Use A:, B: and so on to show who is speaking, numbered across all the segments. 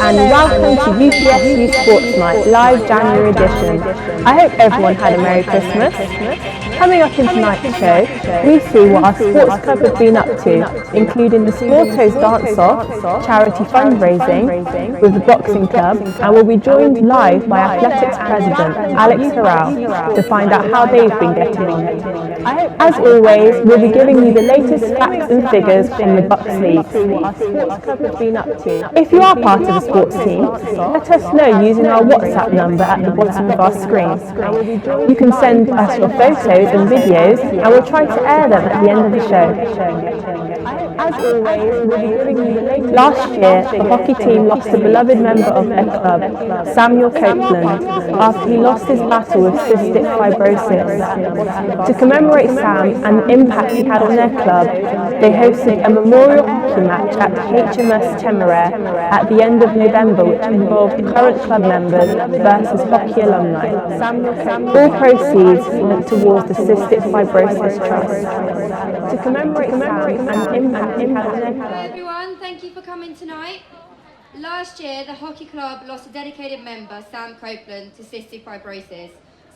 A: and welcome to UPSU Sports Night Live January edition. I hope everyone had a Merry Christmas. Coming up in tonight's show, we see what our sports club have been up to, including the Sportos Dance-Off, charity fundraising with the boxing club, and we'll be joined live by Athletics President Alex Harrell to find out how they've been getting on. As always, we'll be giving you the latest facts and figures from the Bucks League. If you are part of the sports team, let us know using our WhatsApp number at the bottom of our screen. You can send us your photos and videos, and we'll try to air them at the end of the show. As always, we'll be giving you the latest. Last year, the hockey team lost a beloved member of their club, Samuel Copeland, after he lost his battle with cystic fibrosis. To commemorate Sam and the impact he had on their club, they hosted a memorial hockey match at HMS Temeraire at the end of November, which involved current club members versus hockey alumni. All proceeds went towards the Cystic Fibrosis Trust. To commemorate Sam and the impact he had on their club.
B: Hi everyone, thank you for coming tonight. Last year, the hockey club lost a dedicated member, Sam Copeland, to cystic fibrosis.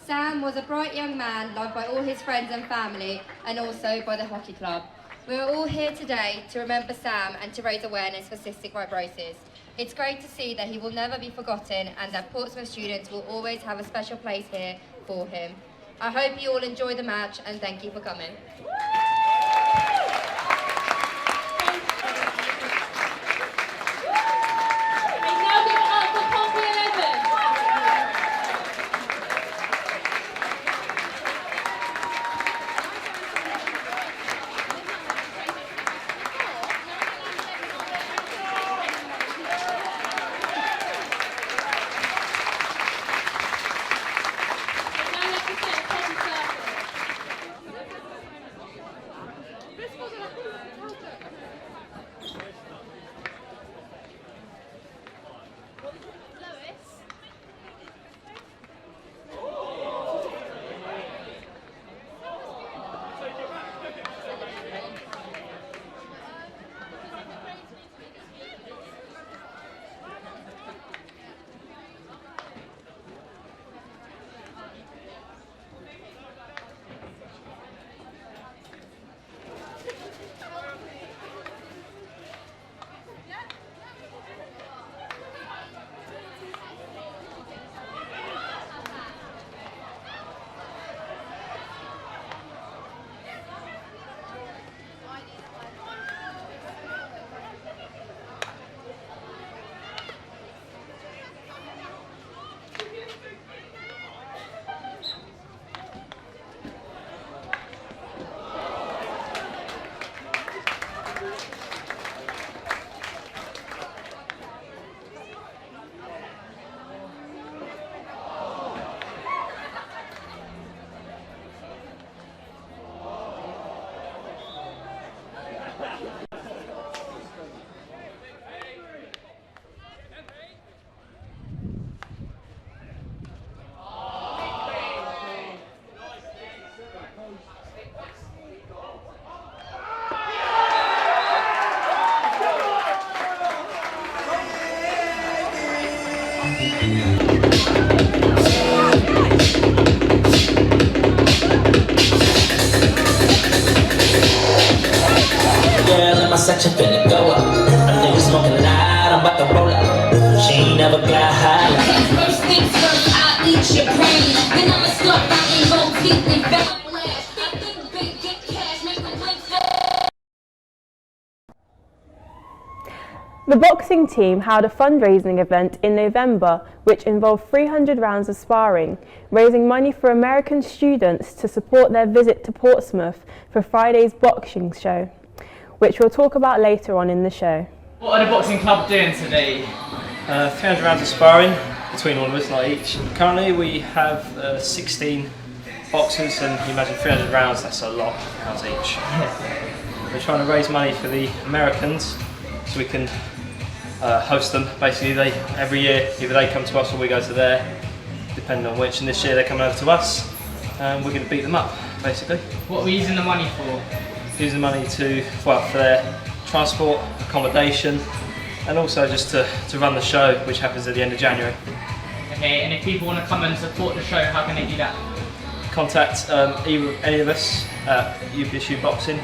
B: Sam was a bright young man loved by all his friends and family, and also by the hockey club. We are all here today to remember Sam and to raise awareness for cystic fibrosis. It's great to see that he will never be forgotten and that Portsmouth students will always have a special place here for him. I hope you all enjoy the match and thank you for coming.
C: Section finna go up. A nigga smoking loud, I'm about to roll up. She ain't never got high. First things first, I'll eat your brain. Then I'ma start rocking gold teeth and backlash. I think big get cash, make them win.
A: The boxing team held a fundraising event in November which involved 300 rounds of sparring, raising money for American students to support their visit to Portsmouth for Friday's boxing show, which we'll talk about later on in the show.
D: What are the boxing club doing today?
E: 300 rounds of sparring between all of us, like each. Currently we have 16 boxers, and you imagine 300 rounds, that's a lot of rounds each. We're trying to raise money for the Americans so we can host them. Basically, every year either they come to us or we go to there, depending on which, and this year they're coming over to us and we're going to beat them up, basically.
D: What are we using the money for?
E: Using money to, well, for their transport, accommodation, and also just to run the show, which happens at the end of January.
D: Okay, and if people want to come and support the show, how can they do that?
E: Contact either any of us at UPSU Boxing,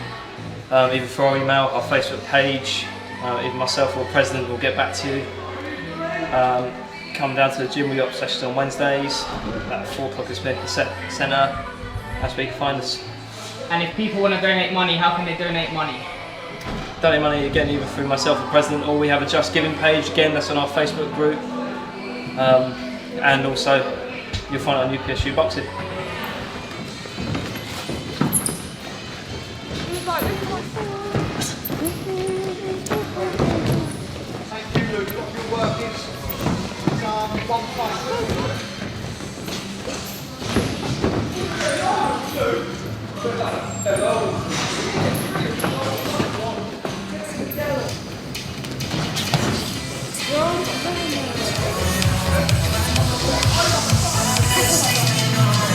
E: either through our email, our Facebook page, either myself or President will get back to you. Come down to the gym, we got sessions on Wednesdays at 4 o'clock at Smith Centre. That's where you can find us.
D: And if people want to donate money, how can they donate money?
E: Donate money again either through myself or President, or we have a Just Giving page, again that's on our Facebook group. And also you'll find it on UPSU Boxing.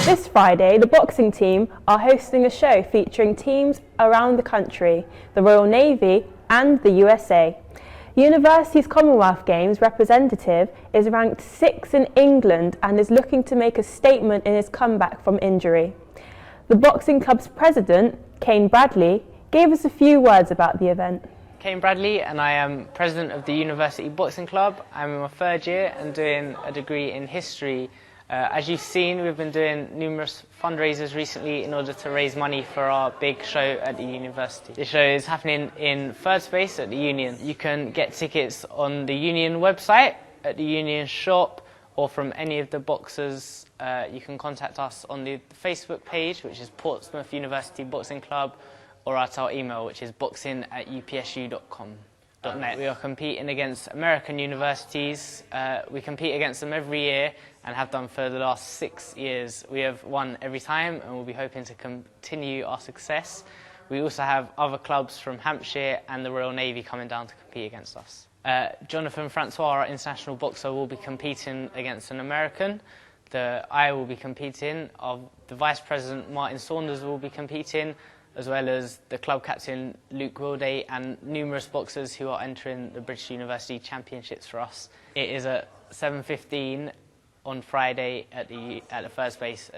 A: This Friday, the boxing team are hosting a show featuring teams around the country, the Royal Navy and the USA. University's Commonwealth Games representative is ranked 6th in England and is looking to make a statement in his comeback from injury. The boxing club's president, Kane Bradley, gave us a few words about the event.
F: Kane Bradley, and I am president of the University Boxing Club. I'm in my 3rd year and doing a degree in history. As you've seen, we've been doing numerous fundraisers recently in order to raise money for our big show at the university. The show is happening in Third Space at the Union. You can get tickets on the Union website, at the Union shop, or from any of the boxers. You can contact us on the Facebook page, which is Portsmouth University Boxing Club, or at our email, which is boxing@upsu.com.net. We are competing against American universities. We compete against them every year and have done for the last 6 years. We have won every time and we'll be hoping to continue our success. We also have other clubs from Hampshire and the Royal Navy coming down to compete against us. Jonathan Francois, our international boxer, will be competing against an American. I will be competing. The Vice President, Martin Saunders, will be competing, as well as the club captain, Luke Wilday, and numerous boxers who are entering the British University Championships for us. It is at 7:15 on Friday at the First Base.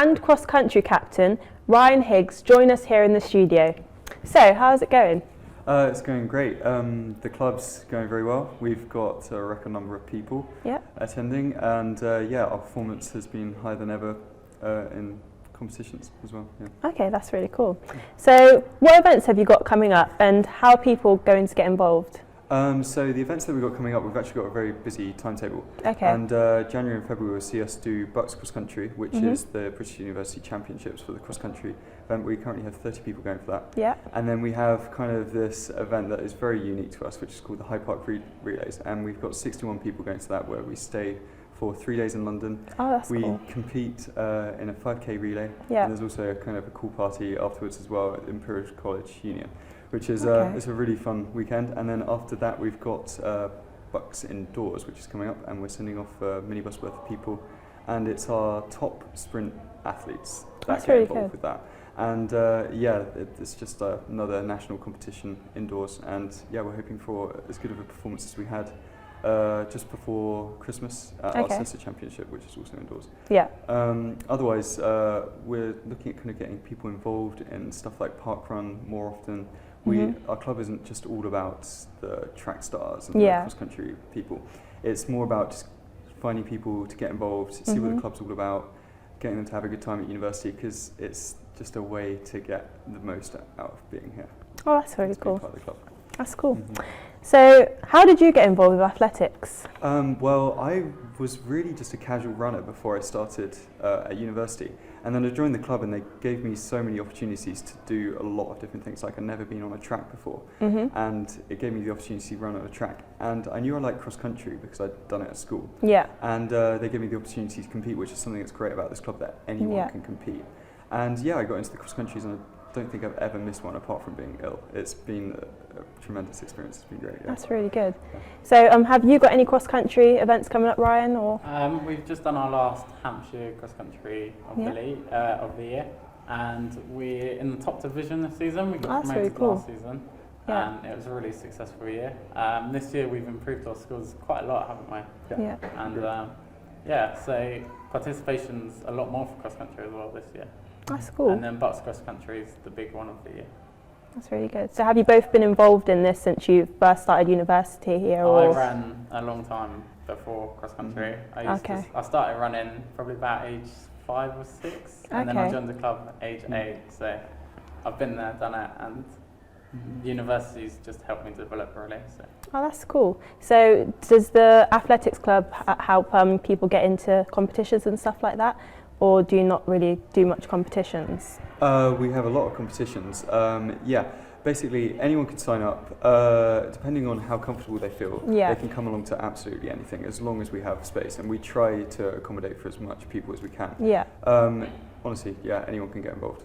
A: and cross-country captain, Ryan Higgs, join us here in the studio. So, how's it going?
G: It's going great. The club's going very well. We've got a record number of people attending, and our performance has been higher than ever in competitions as well. Yeah.
A: Okay, that's really cool. So, what events have you got coming up, and how are people going to get involved?
G: So the events that we've got coming up, we've actually got a very busy timetable.
A: Okay.
G: And January and February will see us do Bucks Cross Country, which is the British University Championships for the cross country event. We currently have 30 people going for that.
A: Yeah.
G: And then we have kind of this event that is very unique to us, which is called the Hyde Park Relays. And we've got 61 people going to that, where we stay for 3 days in London.
A: Oh, that's
G: we
A: cool.
G: compete in a 5k relay.
A: Yeah.
G: And there's also a kind of a cool party afterwards as well at Imperial College Union, which is it's a really fun weekend. And then after that we've got Bucks Indoors, which is coming up, and we're sending off a minibus worth of people, and it's our top sprint athletes that get involved with that. And it's just another national competition indoors, and we're hoping for as good of a performance as we had just before Christmas at our sister championship, which is also indoors.
A: Yeah.
G: Otherwise, we're looking at kind of getting people involved in stuff like parkrun more often. Our club isn't just all about the track stars and the cross-country people. It's more about just finding people to get involved, see what the club's all about, getting them to have a good time at university, because it's just a way to get the most out of being here.
A: Oh, that's really cool.
G: Part of the club.
A: That's cool. So, how did you get involved with athletics?
G: Well, I was really just a casual runner before I started at university. And then I joined the club, and they gave me so many opportunities to do a lot of different things. Like, I'd never been on a track before. And it gave me the opportunity to run on a track. And I knew I liked cross country because I'd done it at school. Yeah. And they gave me the opportunity to compete, which is something that's great about this club, that anyone can compete. And I got into the cross countries, and I don't think I've ever missed one apart from being ill. It's been a tremendous experience. It's been great. Yeah.
A: That's really good. So, have you got any cross-country events coming up, Ryan? Or
H: we've just done our last Hampshire cross-country of the year, and we're in the top division this season. We got promoted last season, and it was a really successful year. This year we've improved our scores quite a lot, haven't we? Yeah. And so participation's a lot more for cross-country as well this year.
A: That's cool.
H: And then Bucks Cross Country is the big one of the year.
A: That's really good. So have you both been involved in this since you first started university here?
H: I ran a long time before cross country. I started running probably about age 5 or 6, and then I joined the club at age 8. So I've been there, done it, and university's just helped me develop really. So.
A: Oh, that's cool. So does the athletics club help people get into competitions and stuff like that? Or do you not really do much competitions?
G: We have a lot of competitions. Basically anyone can sign up, depending on how comfortable they feel. They can come along to absolutely anything, as long as we have space, and we try to accommodate for as much people as we can. Honestly, anyone can get involved.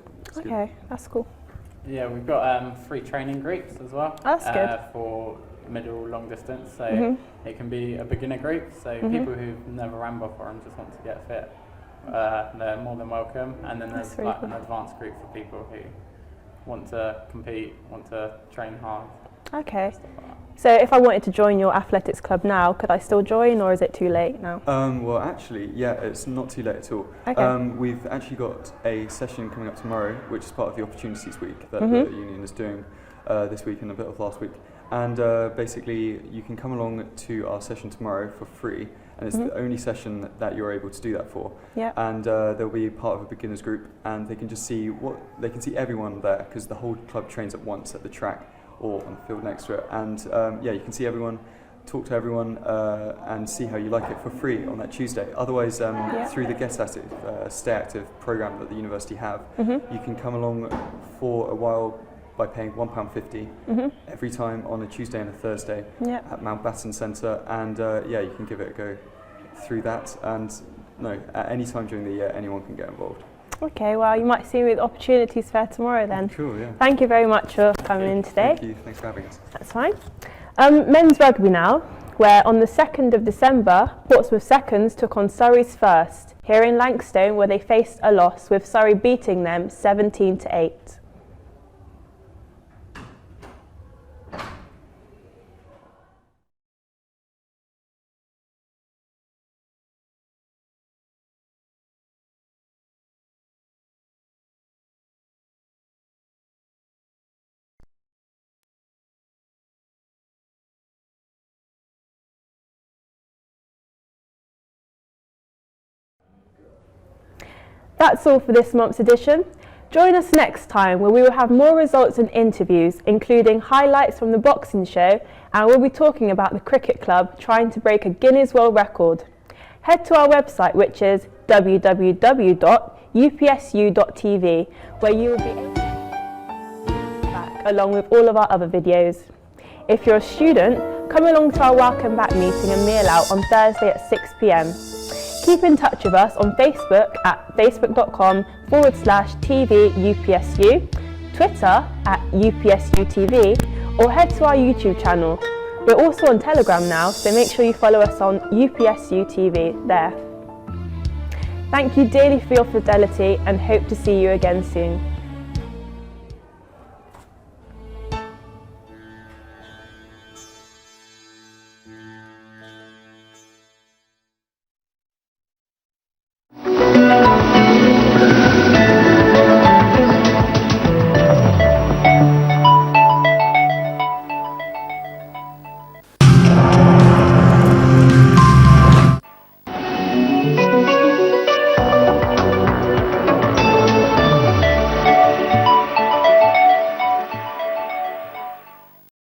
A: That's cool.
H: Yeah, we've got 3 training groups as well.
A: That's good.
H: For middle, long distance, so it can be a beginner group, so people who've never ran before and just want to get fit. They're more than welcome, and then there's really an advanced group for people who want to compete, want to train hard.
A: Okay. So if I wanted to join your athletics club now, could I still join, or is it too late now?
G: Well, actually, it's not too late at all. Okay. We've actually got a session coming up tomorrow, which is part of the Opportunities Week that the union is doing this week and a bit of last week. And basically, you can come along to our session tomorrow for free. And it's the only session that you're able to do that for. And they'll be part of a beginners group, and they can just see they can see everyone there, because the whole club trains at once at the track or on the field next to it. And you can see everyone, talk to everyone, and see how you like it for free on that Tuesday. Otherwise, through the Get Active, Stay Active program that the university have, you can come along for a while by paying £1.50 every time on a Tuesday and a Thursday at Mountbatten Centre, and you can give it a go through that. And at any time during the year, anyone can get involved.
A: Okay, well, you might see me at the Opportunities Fair tomorrow then.
G: Cool, yeah.
A: Thank you very much for coming in today.
G: Thank you, thanks for having us.
A: That's fine. Men's rugby now, where on the 2nd of December, Portsmouth Seconds took on Surrey's First, here in Langstone, where they faced a loss, with Surrey beating them 17-8. That's all for this month's edition. Join us next time where we will have more results and interviews, including highlights from the boxing show, and we'll be talking about the cricket club trying to break a Guinness World Record. Head to our website, which is www.upsu.tv, where you will be able to back along with all of our other videos. If you're a student, come along to our welcome back meeting and meal out on Thursday at 6 p.m. Keep in touch with us on Facebook at facebook.com/TV UPSU, Twitter at UPSU TV, or head to our YouTube channel. We're also on Telegram now, so make sure you follow us on UPSU TV there. Thank you dearly for your fidelity and hope to see you again soon.